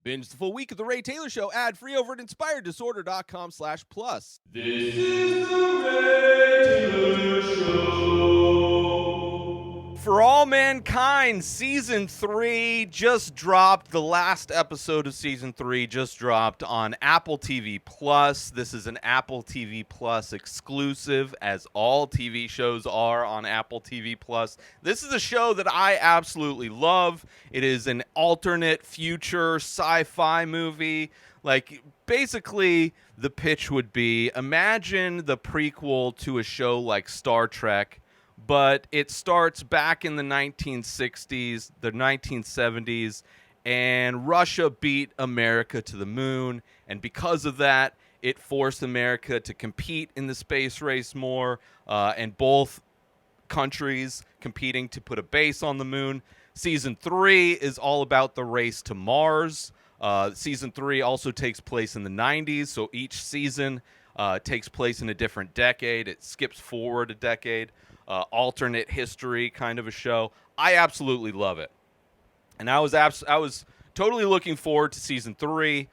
Binge the full week of The Ray Taylor Show ad-free over at inspireddisorder.com/plus. This is The Ray Taylor Show. For All Mankind, Season 3 just dropped. The last episode of Season 3 just dropped on Apple TV+. This is an Apple TV Plus exclusive, as all TV shows are on Apple TV+. This is a show that I absolutely love. It is an alternate future sci-fi movie. Like, basically, the pitch would be, imagine the prequel to a show like Star Trek, but it starts back in the 1960s, the 1970s, and Russia beat America to the moon, and because of that, it forced America to compete in the space race more, and both countries competing to put a base on the moon. Season 3 is all about the race to Mars. Season 3 also takes place in the 90s, so each season takes place in a different decade. It skips forward a decade. Alternate history kind of a show. I absolutely love it, and I was totally looking forward to Season 3.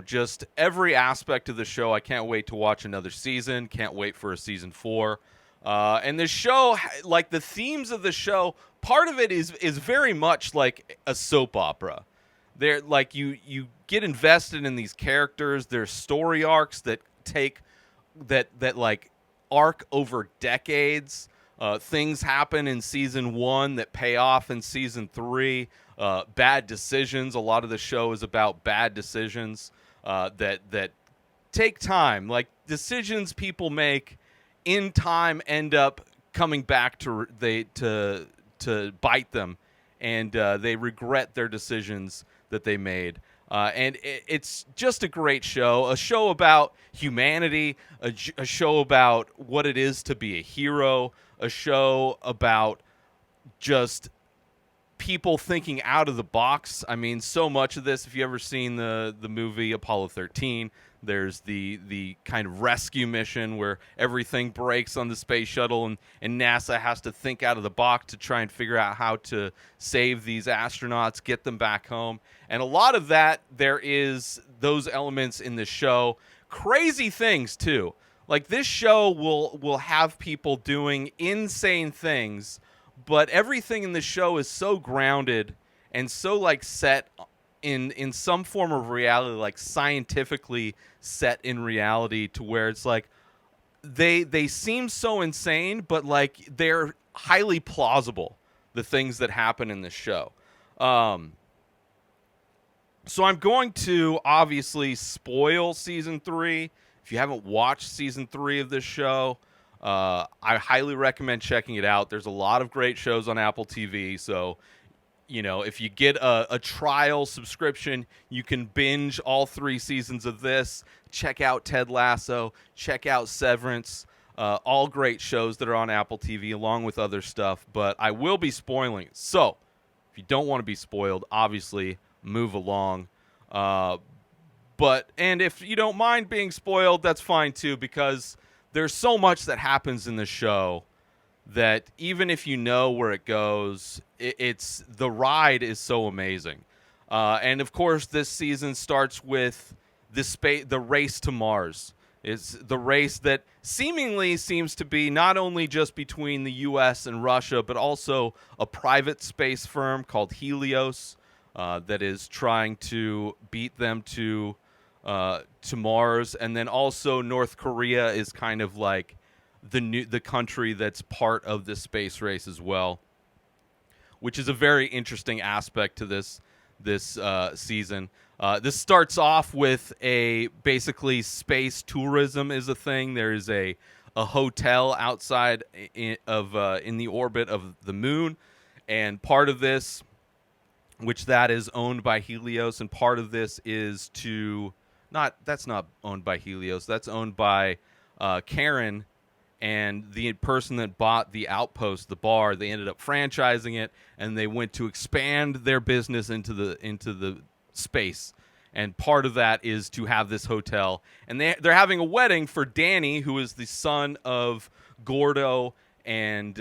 Just every aspect of the show. I can't wait to watch another season. Can't wait for a Season 4. And the show, like the themes of the show, part of it is very much like a soap opera. They're like you get invested in these characters. There's story arcs that like arc over decades. Things happen in Season 1 that pay off in Season 3. Bad decisions. A lot of the show is about bad decisions that take time. Like decisions people make in time end up coming back to bite them, and they regret their decisions that they made. And it's just a great show, a show about humanity, a show about what it is to be a hero, a show about just people thinking out of the box. I mean, so much of this, if you've ever seen the movie Apollo 13, there's the kind of rescue mission where everything breaks on the space shuttle, and NASA has to think out of the box to try and figure out how to save these astronauts, get them back home. And a lot of that, there is those elements in the show. Crazy things, too. Like, this show will have people doing insane things, but everything in the show is so grounded and so, like, set in some form of reality, like scientifically set in reality, to where it's like they seem so insane, but like they're highly plausible, the things that happen in this show. So I'm going to obviously spoil Season 3. If you haven't watched Season 3 of this show, I highly recommend checking it out. There's a lot of great shows on Apple TV, so if you get a trial subscription, you can binge all 3 seasons of this. Check out Ted Lasso. Check out Severance. All great shows that are on Apple TV, along with other stuff. But I will be spoiling it. So, if you don't want to be spoiled, obviously move along. And if you don't mind being spoiled, that's fine too, because there's so much that happens in the show that even if you know where it goes, it's the ride is so amazing. And of course, this season starts with the race to Mars. It's the race that seemingly seems to be not only just between the U.S. and Russia, but also a private space firm called Helios that is trying to beat them to Mars. And then also North Korea is kind of like the country that's part of this space race as well, which is a very interesting aspect to this season. This starts off with basically space tourism is a thing. There is a hotel outside in the orbit of the moon, and part of this, which that is owned by Helios, and part of this is that's not owned by Helios. That's owned by Karen. And the person that bought the outpost, the bar, they ended up franchising it, and they went to expand their business into the space. And part of that is to have this hotel. And they're having a wedding for Danny, who is the son of Gordo and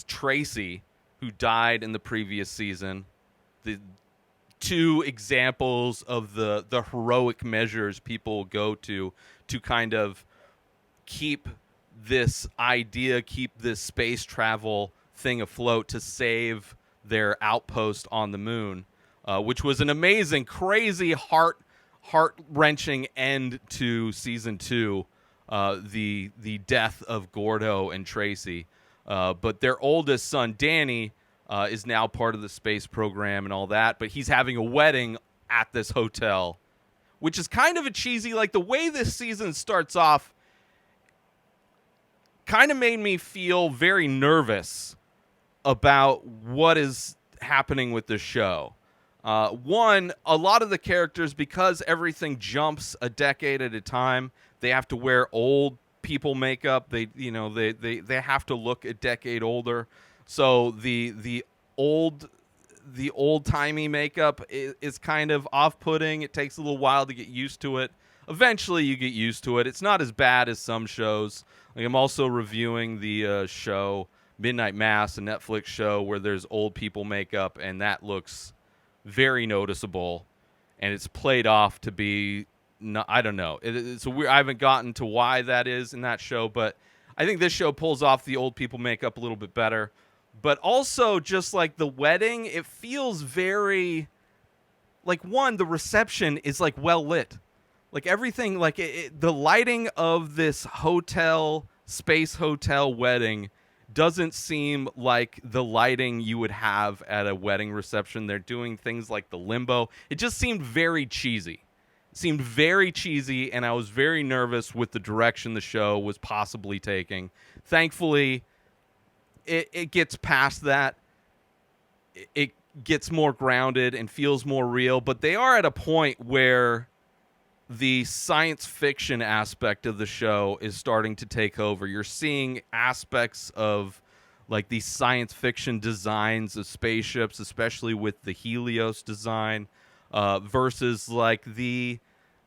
Tracy, who died in the previous season. The two examples of the heroic measures people go to kind of keep this idea, keep this space travel thing afloat to save their outpost on the moon, which was an amazing, crazy, heart-wrenching end to season 2, the death of Gordo and Tracy. But their oldest son, Danny, is now part of the space program and all that, but he's having a wedding at this hotel, which is kind of a cheesy, like the way this season starts off kind of made me feel very nervous about what is happening with the show. One, a lot of the characters, because everything jumps a decade at a time, they have to wear old people makeup. They have to look a decade older. So the old-timey makeup is kind of off-putting. It takes a little while to get used to it. Eventually you get used to it. It's not as bad as some shows. Like, I'm also reviewing the show Midnight Mass, a Netflix show where there's old people makeup, and that looks very noticeable, and it's played off to be, I don't know. It's a weird, I haven't gotten to why that is in that show, but I think this show pulls off the old people makeup a little bit better. But also, just like the wedding, it feels very, like, one, the reception is like well lit. Like everything, like the lighting of this space hotel wedding doesn't seem like the lighting you would have at a wedding reception. They're doing things like the limbo. It just seemed very cheesy. It seemed very cheesy, and I was very nervous with the direction the show was possibly taking. Thankfully, it gets past that. It gets more grounded and feels more real, but they are at a point where the science fiction aspect of the show is starting to take over. You're seeing aspects of like these science fiction designs of spaceships, especially with the Helios design, versus like the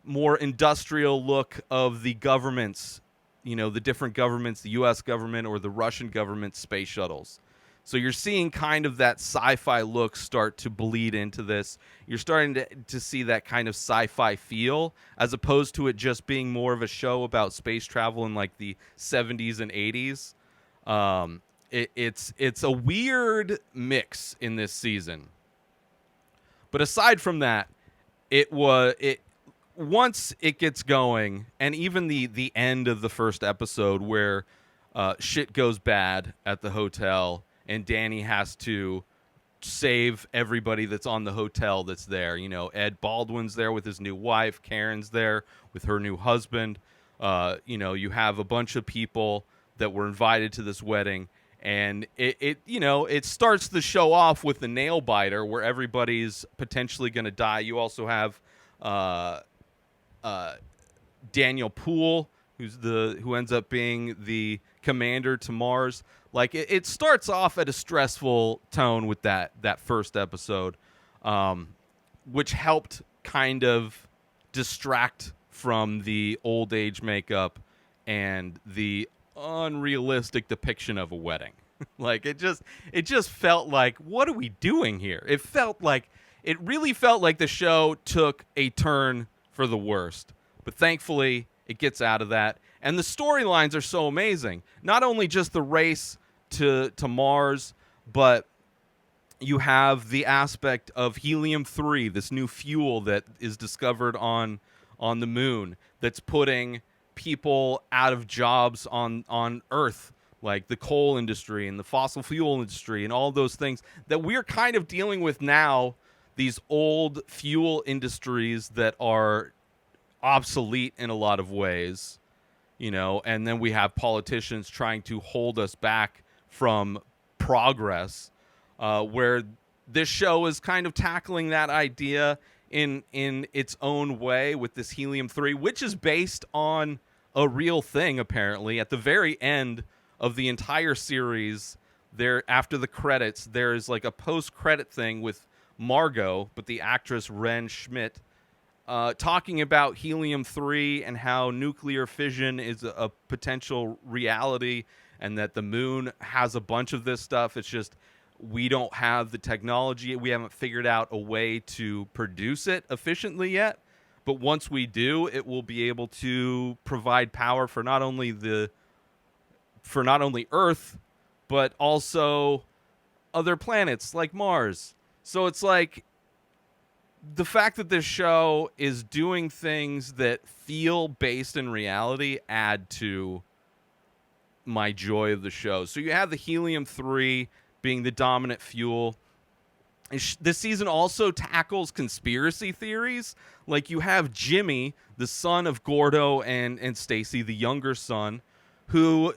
more industrial look of the governments, the different governments, the U.S. government or the Russian government space shuttles. So you're seeing kind of that sci-fi look start to bleed into this. You're starting to see that kind of sci-fi feel, as opposed to it just being more of a show about space travel in like the 70s and 80s. It's a weird mix in this season. But aside from that, once it gets going, and even the end of the first episode where shit goes bad at the hotel, and Danny has to save everybody that's on the hotel that's there. Ed Baldwin's there with his new wife. Karen's there with her new husband. You have a bunch of people that were invited to this wedding. And it starts the show off with the nail biter where everybody's potentially going to die. You also have Daniel Poole, who ends up being the commander to Mars. Like it starts off at a stressful tone with that first episode, which helped kind of distract from the old age makeup and the unrealistic depiction of a wedding. Like it just felt like, what are we doing here? It really felt like the show took a turn for the worst. But thankfully, it gets out of that. And the storylines are so amazing. Not only just the race to Mars, but you have the aspect of helium-3, this new fuel that is discovered on the moon that's putting people out of jobs on Earth, like the coal industry and the fossil fuel industry and all those things that we're kind of dealing with now, these old fuel industries that are obsolete in a lot of ways, and then we have politicians trying to hold us back from progress, where this show is kind of tackling that idea in its own way with this helium-3, which is based on a real thing, apparently. At the very end of the entire series, after the credits, there's like a post-credit thing with Margot, but the actress Ren Schmidt, talking about helium-3 and how nuclear fission is a potential reality and that the moon has a bunch of this stuff. It's just We don't have the technology. We haven't figured out a way to produce it efficiently yet. But once we do, it will be able to provide power for not only Earth, but also other planets like Mars. So it's like the fact that this show is doing things that feel based in reality add to my joy of the show. So you have the helium-3 being the dominant fuel. This season also tackles conspiracy theories. Like you have Jimmy, the son of Gordo and Stacy, the younger son, who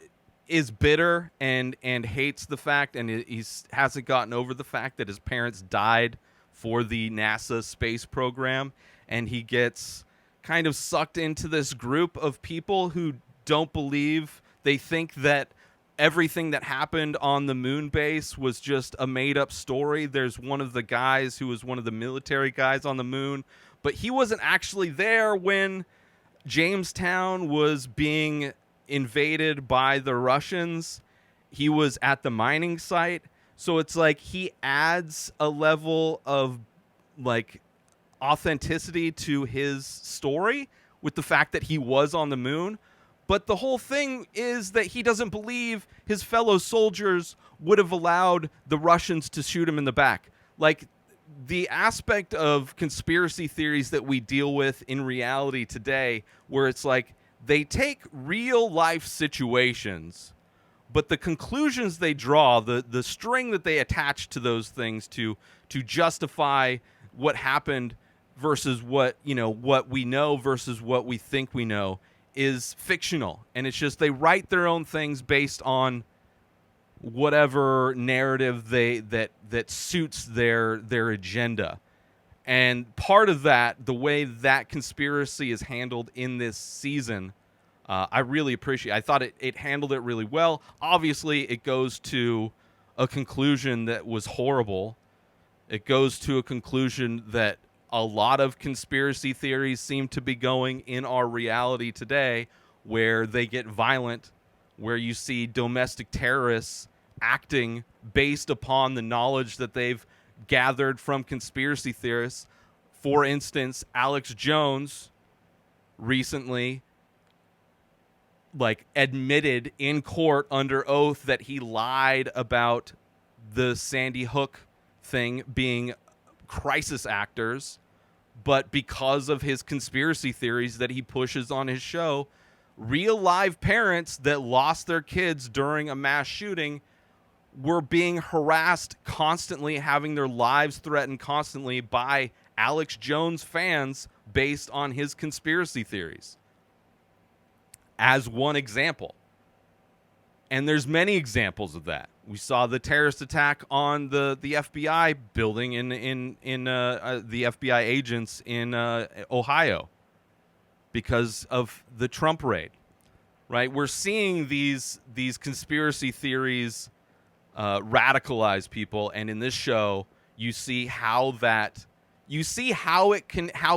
is bitter and hates the fact, and he hasn't gotten over the fact that his parents died for the NASA space program, and he gets kind of sucked into this group of people who don't believe. They think that everything that happened on the moon base was just a made-up story. There's one of the guys who was one of the military guys on the moon, but he wasn't actually there when Jamestown was being invaded by the Russians. He was at the mining site. So it's like he adds a level of like authenticity to his story with the fact that he was on the moon. But the whole thing is that he doesn't believe his fellow soldiers would have allowed the Russians to shoot him in the back. Like, the aspect of conspiracy theories that we deal with in reality today, where it's like they take real life situations, but the conclusions they draw, the string that they attach to those things to justify what happened versus what we know versus what we think we know, is fictional. And it's just they write their own things based on whatever narrative that suits their agenda. And part of that, the way that conspiracy is handled in this season, I really appreciate. I thought it handled it really well. Obviously, it goes to a conclusion that was horrible. It goes to a conclusion that a lot of conspiracy theories seem to be going in our reality today, where they get violent, where you see domestic terrorists acting based upon the knowledge that they've gathered from conspiracy theorists. For instance, Alex Jones recently admitted in court under oath that he lied about the Sandy Hook thing being crisis actors, but because of his conspiracy theories that he pushes on his show, real live parents that lost their kids during a mass shooting were being harassed constantly, having their lives threatened constantly by Alex Jones fans based on his conspiracy theories, as one example. And there's many examples of that. We saw the terrorist attack on the FBI building in the FBI agents in Ohio because of the Trump raid, right? We're seeing these conspiracy theories radicalize people, and in this show, you see how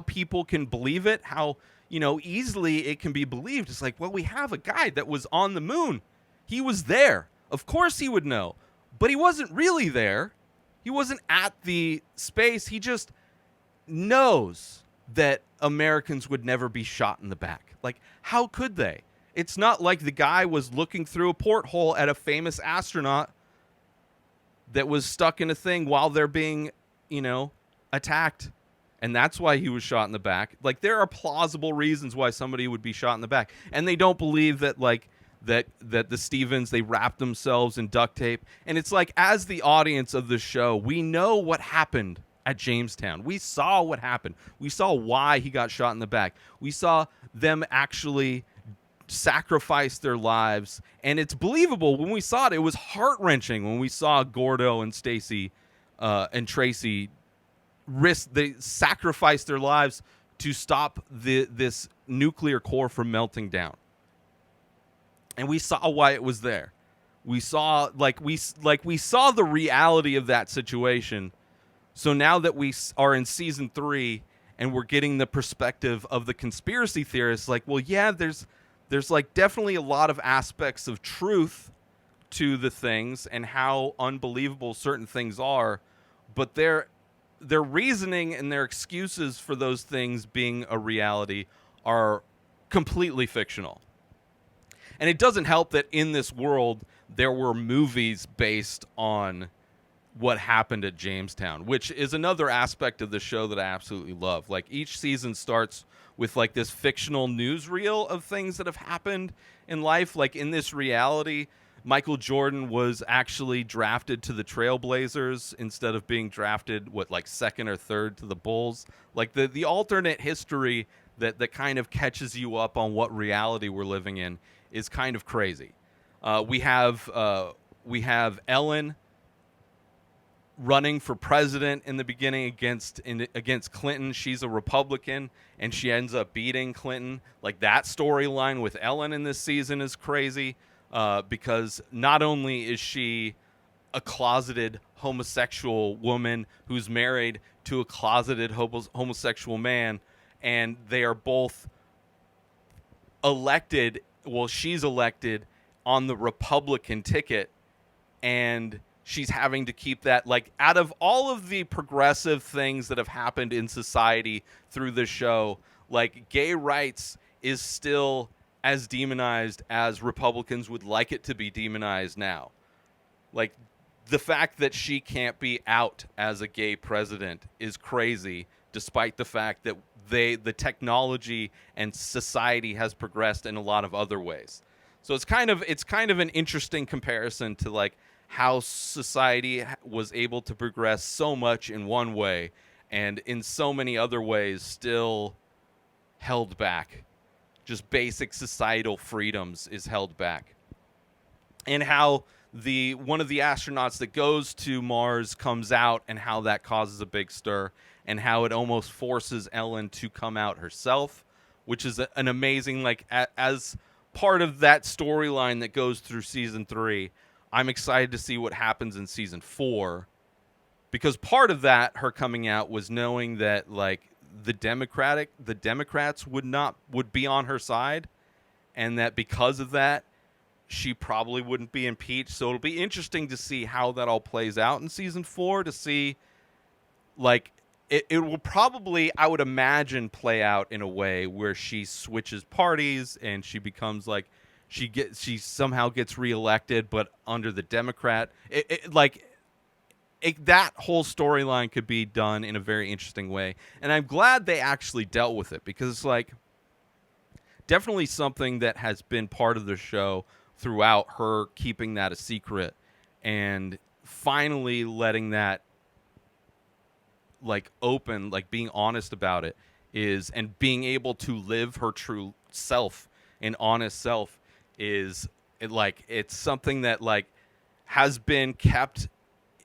people can believe it, how easily it can be believed. It's like, well, we have a guy that was on the moon. He was there. Of course he would know. But he wasn't really there. He wasn't at the space. He just knows that Americans would never be shot in the back. Like, how could they? It's not like the guy was looking through a porthole at a famous astronaut that was stuck in a thing while they're being, attacked. And that's why he was shot in the back. Like, there are plausible reasons why somebody would be shot in the back. And they don't believe that, that the Stevens, they wrapped themselves in duct tape. And it's like, as the audience of the show, we know what happened at Jamestown. We saw what happened. We saw why he got shot in the back. We saw them actually sacrifice their lives. And it's believable. When we saw it, it was heart-wrenching when we saw Gordo and Stacy and Tracy they sacrificed their lives to stop this nuclear core from melting down. And we saw why it was there. We saw we saw the reality of that situation. So now that we are in season 3 and we're getting the perspective of the conspiracy theorists, well, yeah, there's definitely a lot of aspects of truth to the things and how unbelievable certain things are, but their reasoning and their excuses for those things being a reality are completely fictional. And it doesn't help that in this world there were movies based on what happened at Jamestown, which is another aspect of the show that I absolutely love. Like, each season starts with like this fictional newsreel of things that have happened in life. Like, in this reality, Michael Jordan was actually drafted to the Trailblazers instead of being drafted, like second or third to the Bulls. Like, the alternate history that kind of catches you up on what reality we're living in is kind of crazy. We have Ellen running for president in the beginning against Clinton. She's a Republican, and she ends up beating Clinton. Like, that storyline with Ellen in this season is crazy, because not only is she a closeted homosexual woman who's married to a closeted homosexual man, and they are both elected. Well, she's elected on the Republican ticket, and she's having to keep that. Like, out of all of the progressive things that have happened in society through this show, like, gay rights is still as demonized as Republicans would like it to be demonized now. Like, the fact that she can't be out as a gay president is crazy, despite the fact that the technology and society has progressed in a lot of other ways. So it's kind of an interesting comparison to like how society was able to progress so much in one way and in so many other ways still held back. Just basic societal freedoms is held back. And how one of the astronauts that goes to Mars comes out, and how that causes a big stir, and how it almost forces Ellen to come out herself, which is an amazing, like, as part of that storyline that goes through season 3. I'm excited to see what happens in season 4, because part of that, her coming out, was knowing that like the Democrats would be on her side, and that because of that, she probably wouldn't be impeached. So it'll be interesting to see how that all plays out in season 4, to see, like, it will probably, I would imagine, play out in a way where she switches parties and she becomes like, she somehow gets reelected, but under the Democrat. That whole storyline could be done in a very interesting way, and I'm glad they actually dealt with it, because it's like definitely something that has been part of the show throughout, her keeping that a secret and finally letting that like open, like being honest about it, and being able to live her true self and honest self is it's something that like has been kept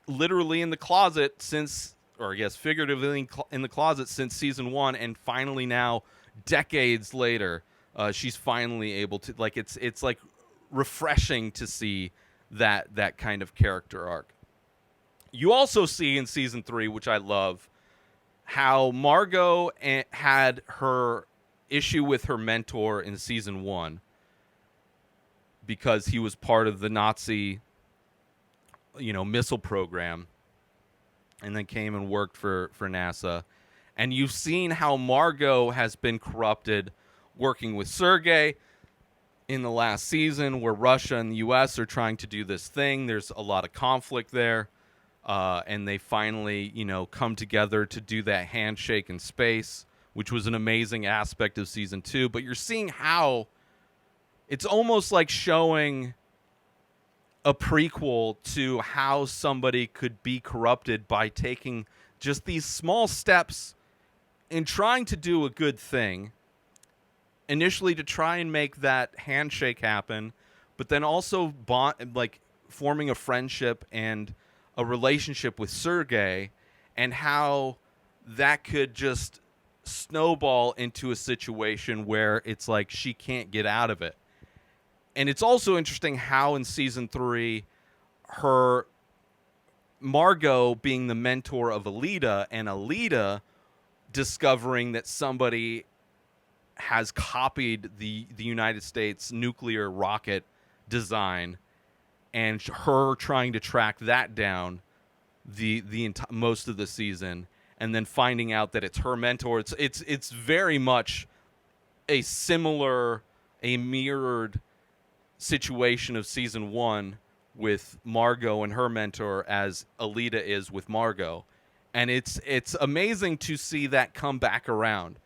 literally in the closet since, or I guess figuratively in the closet since season 1, and finally now, decades later, she's finally able to, like, it's like refreshing to see that kind of character arc. You also see in season 3, which I love, how Margot had her issue with her mentor in season 1 because he was part of the Nazi, missile program, and then came and worked for NASA. And you've seen how Margot has been corrupted working with Sergei in the last season, where Russia and the U.S. are trying to do this thing. There's a lot of conflict there. And they finally, come together to do that handshake in space, which was an amazing aspect of season 2. But you're seeing how it's almost like showing a prequel to how somebody could be corrupted by taking just these small steps in trying to do a good thing, initially to try and make that handshake happen, but then also forming a friendship and a relationship with Sergei, and how that could just snowball into a situation where it's like she can't get out of it. And it's also interesting how in season 3, Margot being the mentor of Alita, and Alita discovering that somebody has copied the United States nuclear rocket design, and her trying to track that down most of the season, and then finding out that it's her mentor. It's very much a mirrored situation of season 1 with Margot and her mentor as Alita is with Margot. And it's amazing to see that come back around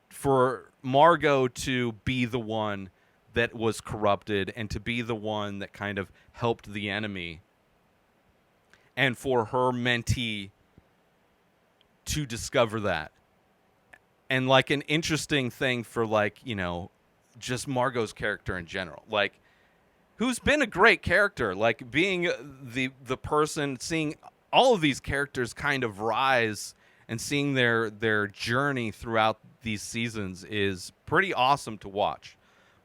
for Margot to be the one that was corrupted and to be the one that kind of helped the enemy, and for her mentee to discover that. And like an interesting thing for just Margot's character in general, who's been a great character, being the person, seeing all of these characters kind of rise and seeing their journey throughout these seasons is pretty awesome to watch.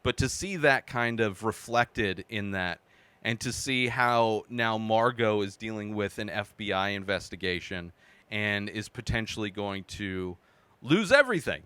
But to see that kind of reflected in that, and to see how now Margot is dealing with an FBI investigation and is potentially going to lose everything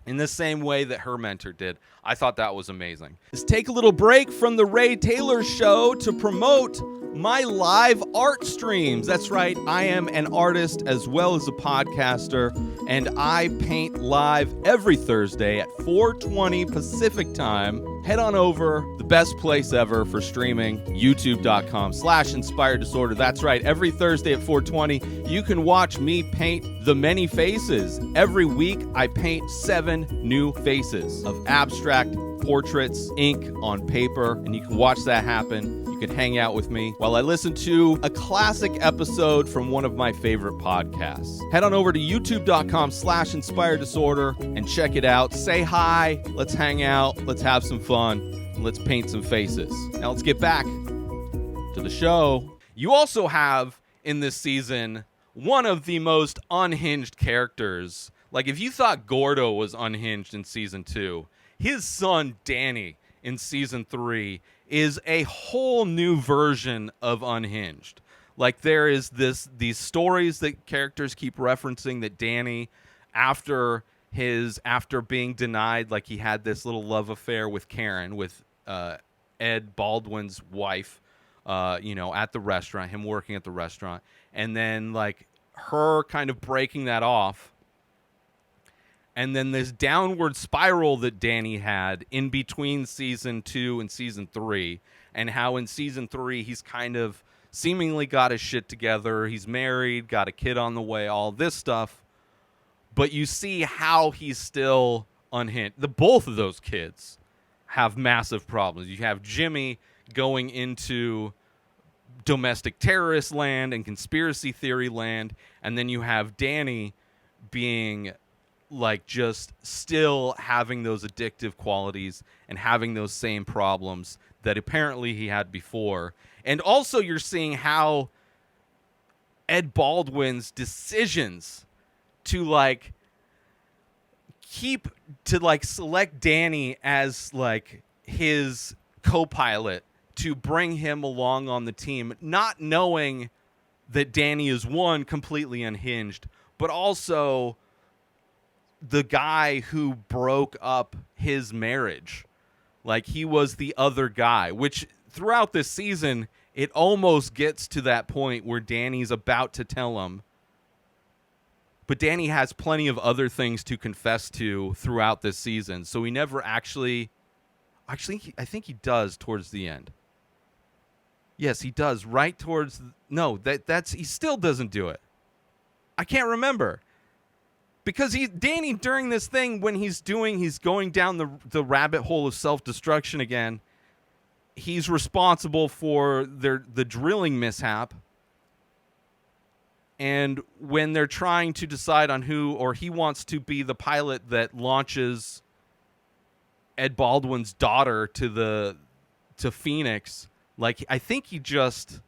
in the same way that her mentor did, I thought that was amazing. Let's take a little break from the Ray Taylor Show to promote my live art streams. That's right, I am an artist as well as a podcaster, and I paint live every Thursday at 4:20 Pacific time. Head on over, the best place ever for streaming, youtube.com/inspired disorder. That's right, every Thursday at 4:20, you can watch me paint the many faces. Every week, I paint 7 new faces of abstract portraits, ink on paper, and you can watch that happen. You can hang out with me while I listen to a classic episode from one of my favorite podcasts. Head on over to youtube.com/inspired disorder and check it out. Say hi, let's hang out, let's have some fun, and let's paint some faces. Now let's get back to the show. You also have in this season one of the most unhinged characters. Like, if you thought Gordo was unhinged in season 2, his son Danny in season 3 is a whole new version of unhinged. Like, there is these stories that characters keep referencing that Danny, after being denied, like he had this little love affair with Karen, with Ed Baldwin's wife, at the restaurant, him working at the restaurant, and then like her kind of breaking that off. And then this downward spiral that Danny had in between season 2 and season 3, and how in season 3 he's kind of seemingly got his shit together. He's married, got a kid on the way, all this stuff. But you see how he's still unhinged. Both of those kids have massive problems. You have Jimmy going into domestic terrorist land and conspiracy theory land, and then you have Danny being like just still having those addictive qualities and having those same problems that apparently he had before. And also you're seeing how Ed Baldwin's decisions to select Danny as like his co-pilot to bring him along on the team, not knowing that Danny is, one, completely unhinged, but also the guy who broke up his marriage. Like, he was the other guy, which throughout this season, it almost gets to that point where Danny's about to tell him. But Danny has plenty of other things to confess to throughout this season. So he never actually, I think he does towards the end. Yes, he does right towards, he still doesn't do it. I can't remember. Because Danny, during this thing, when he's going down the rabbit hole of self-destruction again, he's responsible for the drilling mishap. And when they're trying to decide on he wants to be the pilot that launches Ed Baldwin's daughter to Phoenix, like, I think he just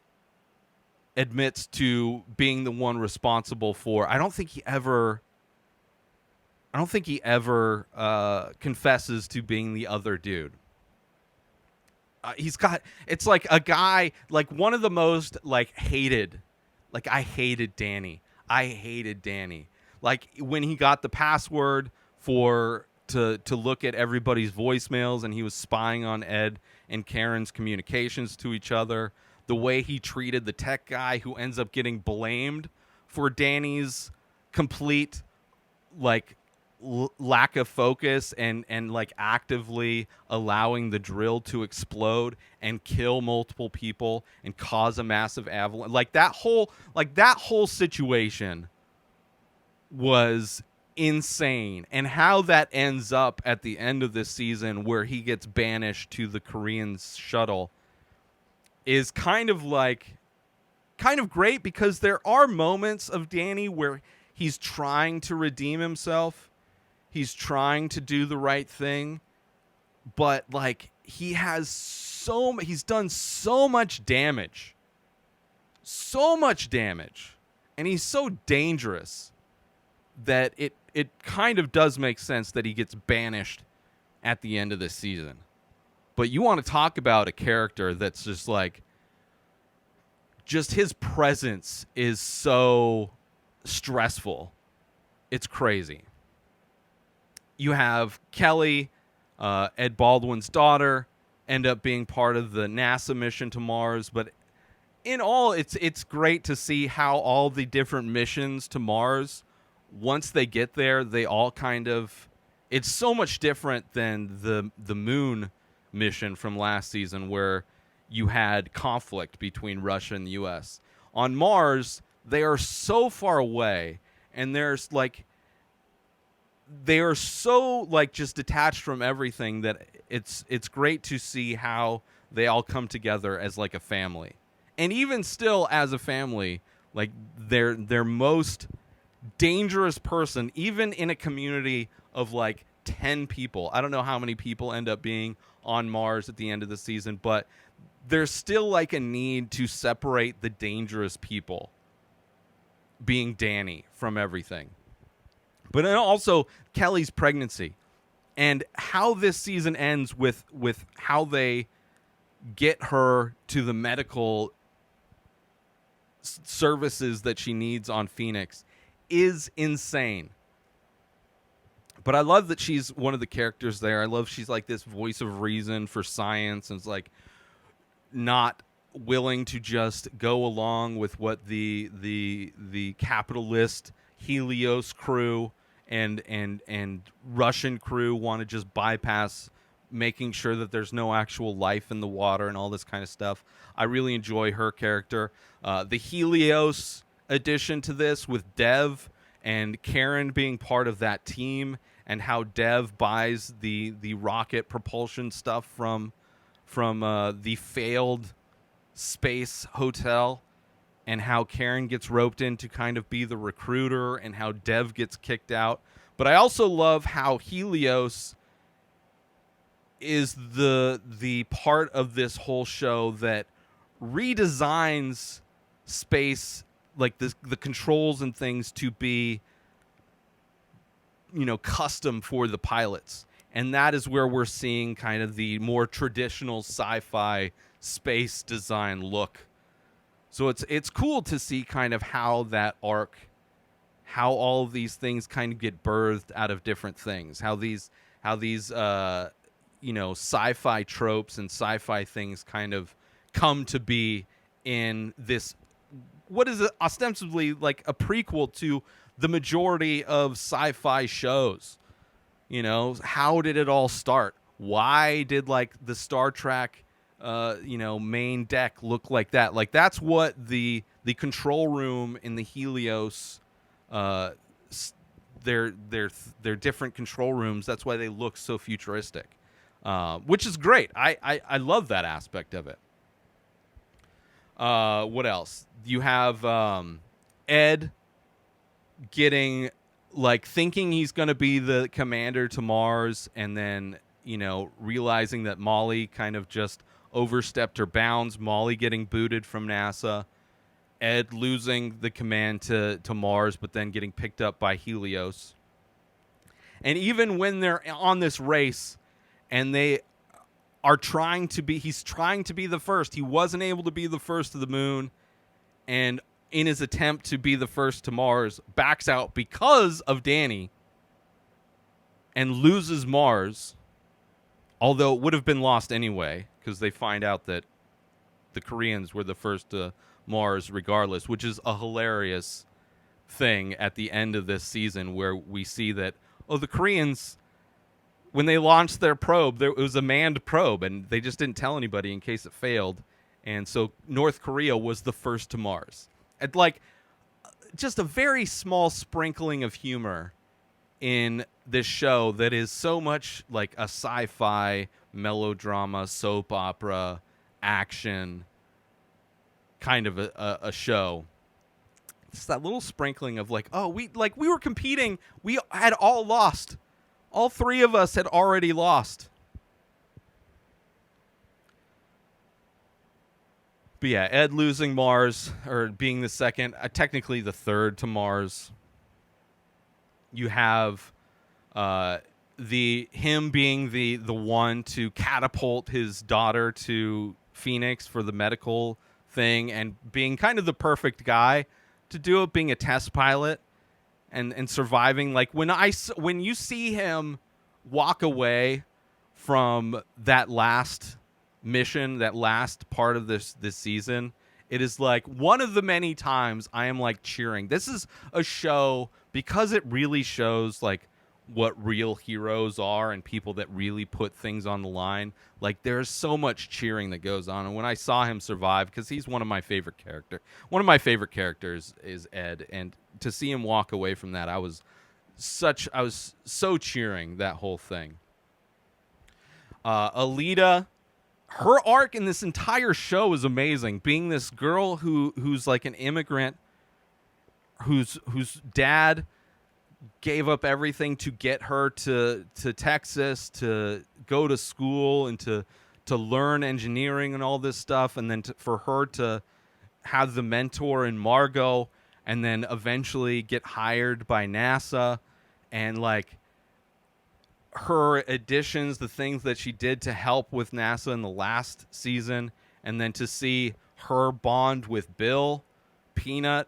admits to being the one responsible for. I don't think he ever confesses to being the other dude. It's like a guy, like one of the most like hated, like I hated Danny. Like when he got the password to look at everybody's voicemails, and he was spying on Ed and Karen's communications to each other. The way he treated the tech guy who ends up getting blamed for Danny's complete like lack of focus and like actively allowing the drill to explode and kill multiple people and cause a massive avalanche. Like that whole situation was insane, and how that ends up at the end of this season where he gets banished to the Korean shuttle is kind of great, because there are moments of Danny where he's trying to redeem himself. He's trying to do the right thing, but like he's done so much damage, and he's so dangerous that it kind of does make sense that he gets banished at the end of this season. But you want to talk about a character that's just his presence is so stressful. It's crazy. You have Kelly, Ed Baldwin's daughter, end up being part of the NASA mission to Mars. But in all, it's great to see how all the different missions to Mars, once they get there, they all kind of... It's so much different than the moon mission from last season, where you had conflict between Russia and the U.S. On Mars, they are so far away, and they are so just detached from everything that it's great to see how they all come together as like a family. And even still as a family, like their most dangerous person, even in a community of 10 people. I don't know how many people end up being on Mars at the end of the season, but there's still a need to separate the dangerous people, being Danny, from everything. But then also Kelly's pregnancy, and how this season ends with how they get her to the medical services that she needs on Phoenix is insane. But I love that she's one of the characters there. I love she's this voice of reason for science, and it's not willing to just go along with what the capitalist Helios crew and Russian crew want to just bypass, making sure that there's no actual life in the water and all this kind of stuff. I really enjoy her character. The Helios addition to this, with Dev and Karen being part of that team, and how Dev buys the rocket propulsion stuff from the failed space hotel, and how Karen gets roped in to kind of be the recruiter, and how Dev gets kicked out. But I also love how Helios is the part of this whole show that redesigns space, the controls and things, to be custom for the pilots. And that is where we're seeing kind of the more traditional sci-fi space design look. So it's cool to see kind of how that arc, how all of these things kind of get birthed out of different things, how these sci-fi tropes and sci-fi things kind of come to be in this, what is ostensibly a prequel to the majority of sci-fi shows. How did it all start? Why did the Star Trek main deck look like that? That's what the control room in the Helios, their different control rooms, that's why they look so futuristic, which is great. I love that aspect of it. What else? You have Ed getting thinking he's going to be the commander to Mars, and then realizing that Molly kind of just overstepped her bounds, Molly getting booted from NASA, Ed losing the command to Mars, but then getting picked up by Helios. And even when they're on this race and they are he's trying to be the first. He wasn't able to be the first to the moon, and in his attempt to be the first to Mars, backs out because of Danny. and loses Mars, although it would have been lost anyway, because they find out that the Koreans were the first to Mars regardless, which is a hilarious thing at the end of this season where we see that, the Koreans, when they launched their probe, it was a manned probe, and they just didn't tell anybody in case it failed. And so North Korea was the first to Mars. And like, just a very small sprinkling of humor in this show that is so much like a sci-fi melodrama, soap opera, action kind of a show. It's that little sprinkling of like, we were competing. We had all lost. All three of us had already lost. But yeah, Ed losing Mars, or being the second, technically the third to Mars. You have him being the one to catapult his daughter to Phoenix for the medical thing, and being kind of the perfect guy to do it, being a test pilot and surviving. Like when you see him walk away from that last mission, that last part of this season, it is like one of the many times I am like cheering. This is a show, because it really shows like what real heroes are and people that really put things on the line. Like, there's so much cheering that goes on. And when I saw him survive, because he's one of my favorite characters is Ed, and to see him walk away from that, I was so cheering that whole thing. Alita, her arc in this entire show is amazing. Being this girl who's like an immigrant, whose dad gave up everything to get her to Texas to go to school and to learn engineering and all this stuff, and then for her to have the mentor in Margot, and then eventually get hired by NASA, and like her additions, the things that she did to help with NASA in the last season, and then to see her bond with Bill Peanut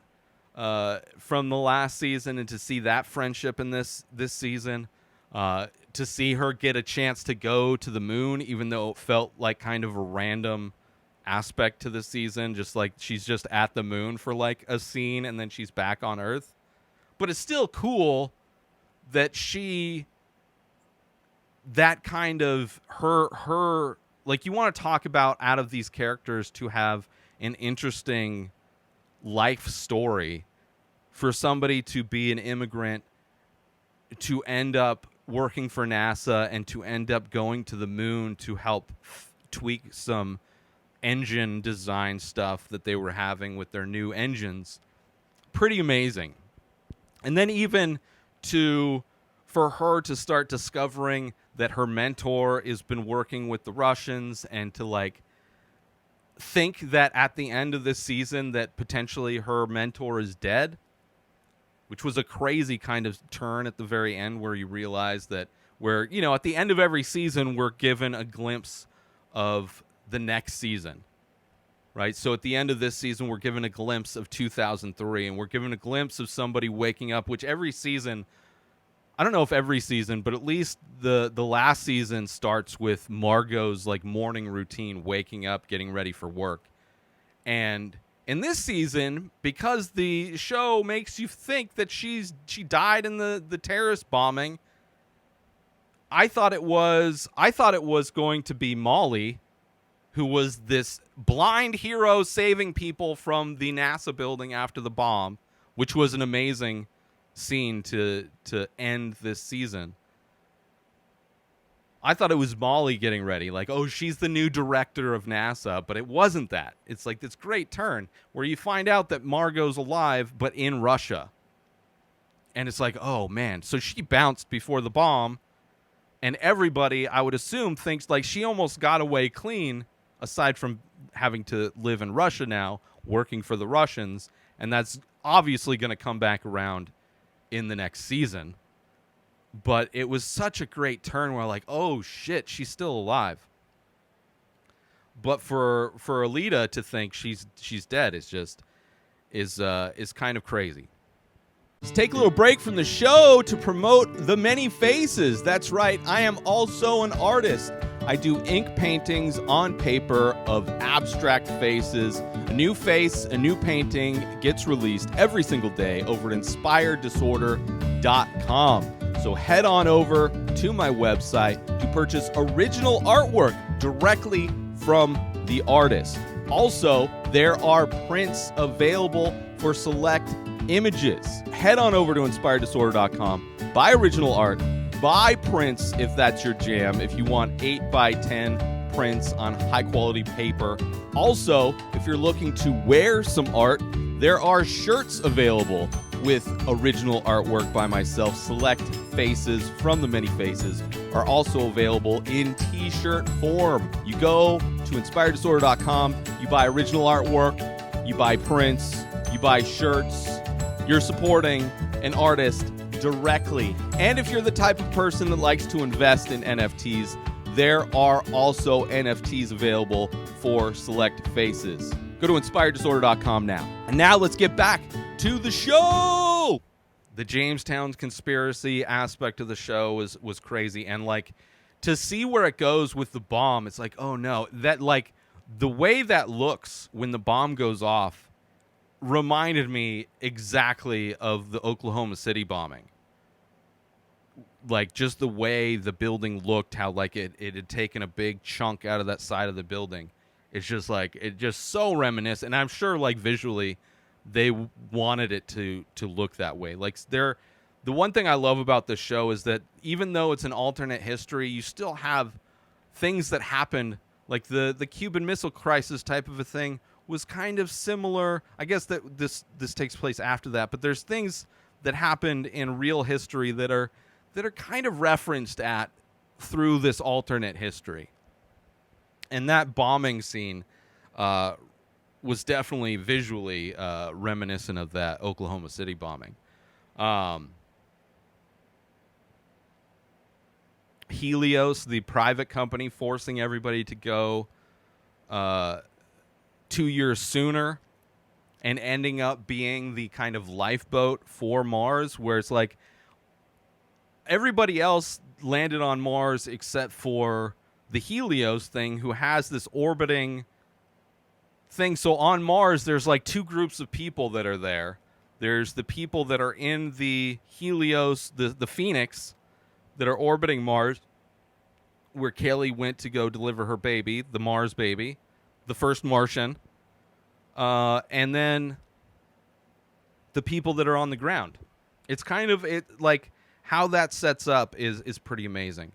from the last season, and to see that friendship in this season, to see her get a chance to go to the moon, even though it felt like kind of a random aspect to the season, just like she's just at the moon for like a scene and then she's back on Earth. But it's still cool that that kind of her like, you want to talk about, out of these characters, to have an interesting life story for somebody to be an immigrant, to end up working for NASA, and to end up going to the moon to help tweak some engine design stuff that they were having with their new engines. Pretty amazing. And then even for her to start discovering that her mentor has been working with the Russians, and to like think that at the end of this season that potentially her mentor is dead, which was a crazy kind of turn at the very end, where you realize that at the end of every season, we're given a glimpse of the next season, right? So at the end of this season, we're given a glimpse of 2003, and we're given a glimpse of somebody waking up, which every season, I don't know if every season, but at least the last season starts with Margot's like morning routine, waking up, getting ready for work. And in this season, because the show makes you think that she died in the terrorist bombing, I thought it was going to be Molly, who was this blind hero saving people from the NASA building after the bomb, which was an amazing scene to end this season. I thought it was Molly getting ready, like, she's the new director of NASA, but it wasn't that. It's like this great turn where you find out that Margot's alive, but in Russia. And it's like, oh man, so she bounced before the bomb, and everybody, I would assume, thinks like she almost got away clean, aside from having to live in Russia now, working for the Russians, and that's obviously going to come back around in the next season. But it was such a great turn where like, oh shit, she's still alive. But for Alita to think she's dead is kind of crazy. Let's take a little break from the show to promote The Many Faces. That's right, I am also an artist. I do ink paintings on paper of abstract faces. A new face, a new painting gets released every single day over at inspireddisorder.com. So head on over to my website to purchase original artwork directly from the artist. Also, there are prints available for select images. Head on over to inspireddisorder.com, buy original art, buy prints if that's your jam, if you want 8x10 prints on high quality paper. Also, if you're looking to wear some art, there are shirts available with original artwork by myself. Select faces from The Many Faces are also available in t-shirt form. You go to inspireddisorder.com, you buy original artwork, you buy prints, you buy shirts. You're supporting an artist directly. And if you're the type of person that likes to invest in NFTs, there are also NFTs available for select faces. Go to inspireddisorder.com now. And now let's get back to the show. The Jamestown conspiracy aspect of the show was crazy. And like, to see where it goes with the bomb, it's like, oh no, that like the way that looks when the bomb goes off reminded me exactly of the Oklahoma City bombing. Like, just the way the building looked, how like it had taken a big chunk out of that side of the building. It's just like, it just so reminiscent. And I'm sure like visually they wanted it to look that way. Like, the one thing I love about this show is that even though it's an alternate history, you still have things that happened, like the Cuban Missile Crisis type of a thing was kind of similar. I guess that this takes place after that, but there's things that happened in real history that are kind of referenced at through this alternate history. And that bombing scene was definitely visually reminiscent of that Oklahoma City bombing. Helios, the private company forcing everybody to go 2 years sooner and ending up being the kind of lifeboat for Mars, where it's like everybody else landed on Mars except for the Helios thing, who has this orbiting thing. So on Mars, there's like two groups of people that are there. There's the people that are in the Helios, the Phoenix, that are orbiting Mars, where Kaylee went to go deliver her baby, the Mars baby, the first Martian. And then the people that are on the ground. It's kind of like how that sets up is pretty amazing.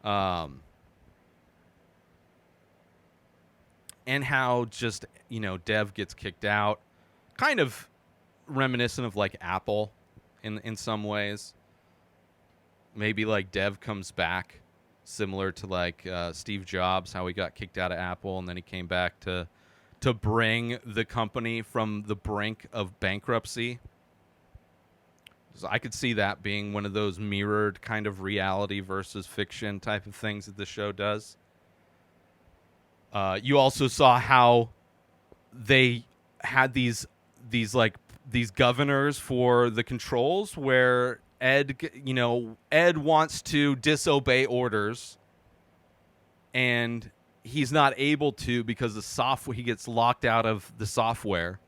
And how just, Dev gets kicked out, kind of reminiscent of like Apple in some ways. Maybe like Dev comes back, similar to like Steve Jobs, how he got kicked out of Apple and then he came back to bring the company from the brink of bankruptcy. So I could see that being one of those mirrored kind of reality versus fiction type of things that the show does. You also saw how they had these governors for the controls, where Ed wants to disobey orders, and he's not able to because he gets locked out of the software.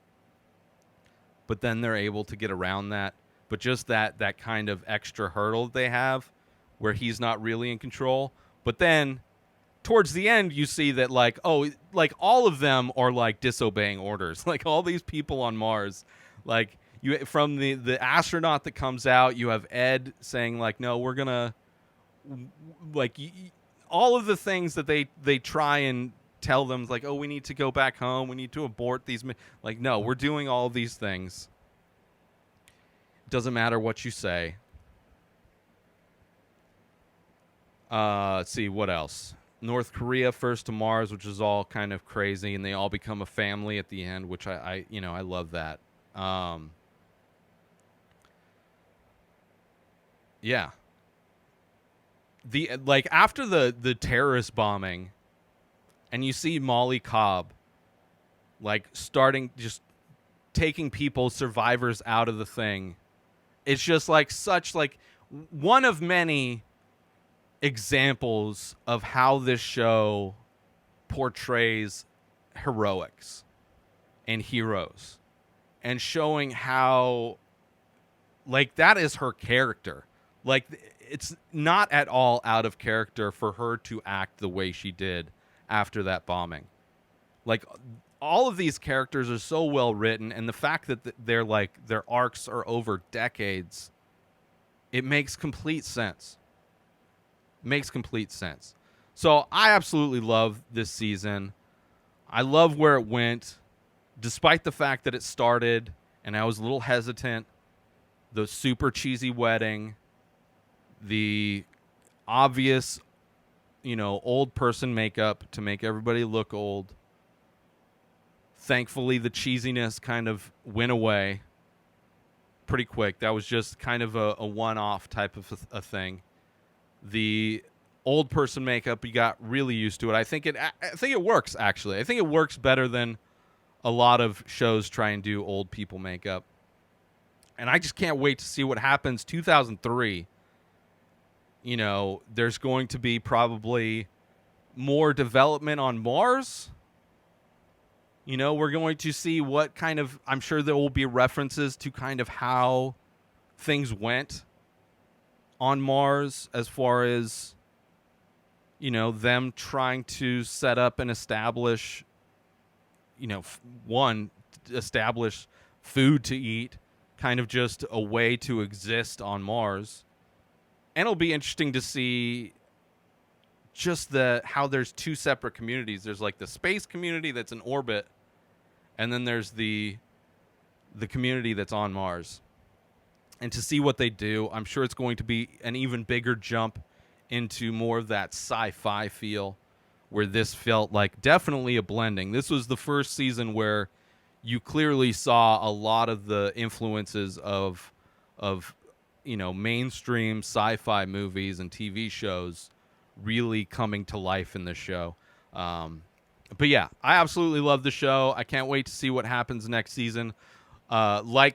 But then they're able to get around that. But just that kind of extra hurdle they have, where he's not really in control. But then towards the end, you see that like all of them are like disobeying orders. Like all these people on Mars, like from the astronaut that comes out, you have Ed saying like, no, we're gonna like all of the things that they try and tell them, like, oh, we need to go back home, we need to abort these, like, no, we're doing all of these things. Doesn't matter what you say. Let's see, what else? North Korea first to Mars, which is all kind of crazy, and they all become a family at the end, which I love that. Yeah. After the terrorist bombing, and you see Molly Cobb like starting just taking people, survivors, out of the thing, it's just like such like one of many examples of how this show portrays heroics and heroes, and showing how like that is her character. Like it's not at all out of character for her to act the way she did after that bombing. Like all of these characters are so well written, and the fact that they're like their arcs are over decades, it makes complete sense. Makes complete sense. So I absolutely love this season. I love where it went, despite the fact that it started and I was a little hesitant. The super cheesy wedding, the obvious, old person makeup to make everybody look old. Thankfully, the cheesiness kind of went away pretty quick. That was just kind of a one-off type of a thing. The old person makeup, you got really used to it. I think it works, actually. I think it works better than a lot of shows try and do old people makeup. And I just can't wait to see what happens 2003. There's going to be probably more development on Mars. We're going to see what kind of, I'm sure there will be references to kind of how things went on Mars as far as, them trying to set up and establish, establish food to eat, kind of just a way to exist on Mars. And it'll be interesting to see just how there's two separate communities. There's like the space community that's in orbit, and then there's the community that's on Mars. And to see what they do, I'm sure it's going to be an even bigger jump into more of that sci-fi feel, where this felt like definitely a blending. This was the first season where you clearly saw a lot of the influences of mainstream sci-fi movies and TV shows really coming to life in this show. But yeah, I absolutely love the show. I can't wait to see what happens next season.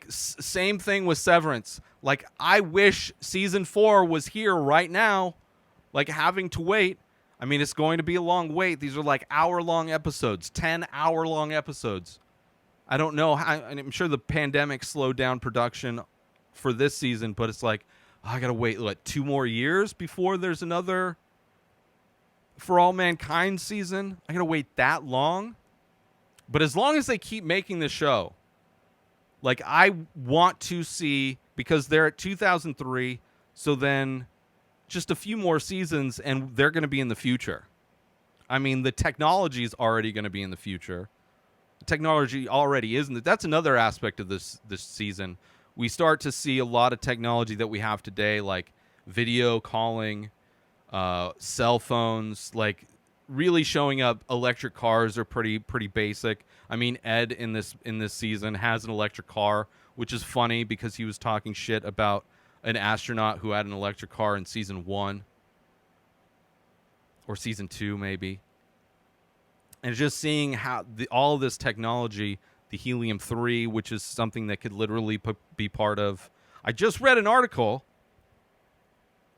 Same thing with Severance. Like, I wish season 4 was here right now. Like, having to wait. I mean, it's going to be a long wait. These are like hour-long episodes, 10-hour-long episodes. I don't know how, and I'm sure the pandemic slowed down production for this season, but it's like, I gotta wait 2 more years before there's another For All Mankind season. I gotta wait that long. But as long as they keep making the show, like, I want to see, because they're at 2003, so then just a few more seasons and they're going to be in the future. I mean, the technology is already going to be in the future. The technology already isn't. That's another aspect of this season. We start to see a lot of technology that we have today, like video calling, cell phones, like really showing up. Electric cars are pretty basic. I mean, Ed in this season has an electric car, which is funny because he was talking shit about an astronaut who had an electric car in season 1 or season 2 maybe. And just seeing how all of this technology, the helium-3, which is something that could literally be part of. I just read an article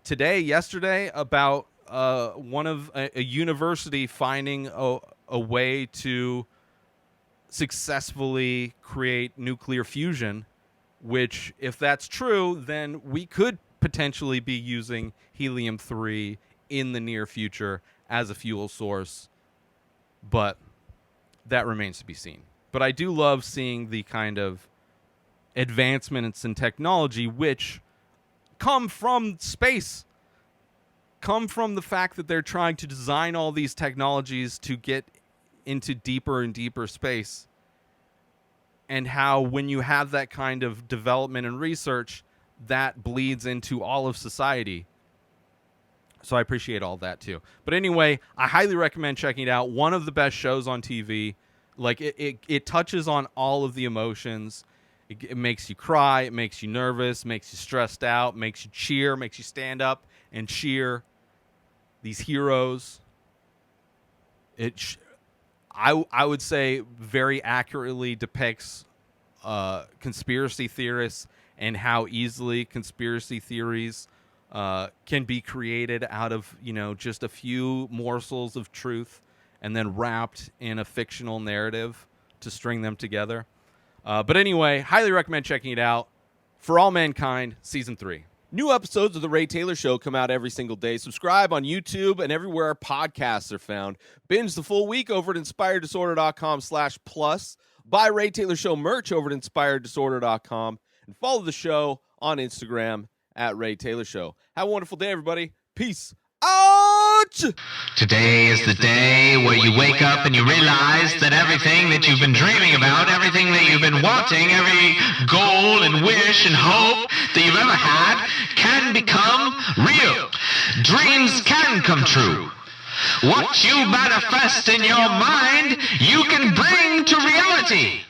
yesterday, about a university finding a way to successfully create nuclear fusion, which, if that's true, then we could potentially be using helium-3 in the near future as a fuel source. But that remains to be seen. But I do love seeing the kind of advancements in technology which come from space, come from the fact that they're trying to design all these technologies to get into deeper and deeper space. And how when you have that kind of development and research, that bleeds into all of society. So I appreciate all that too. But anyway, I highly recommend checking it out. One of the best shows on TV. Like, it touches on all of the emotions. It makes you cry. It makes you nervous. Makes you stressed out. Makes you cheer. Makes you stand up and cheer these heroes. I would say very accurately depicts conspiracy theorists and how easily conspiracy theories can be created out of, just a few morsels of truth and then wrapped in a fictional narrative to string them together. But anyway, highly recommend checking it out. For All Mankind, Season 3. New episodes of The Ray Taylor Show come out every single day. Subscribe on YouTube and everywhere our podcasts are found. Binge the full week over at inspireddisorder.com/plus. Buy Ray Taylor Show merch over at inspireddisorder.com. And follow the show on Instagram at Ray Taylor Show. Have a wonderful day, everybody. Peace out! Today is the day where you wake up and you realize that everything that you've been dreaming about, everything that you've been wanting, every goal and wish and hope that you've ever had can become real. Dreams can come true. What you manifest in your mind, you can bring to reality.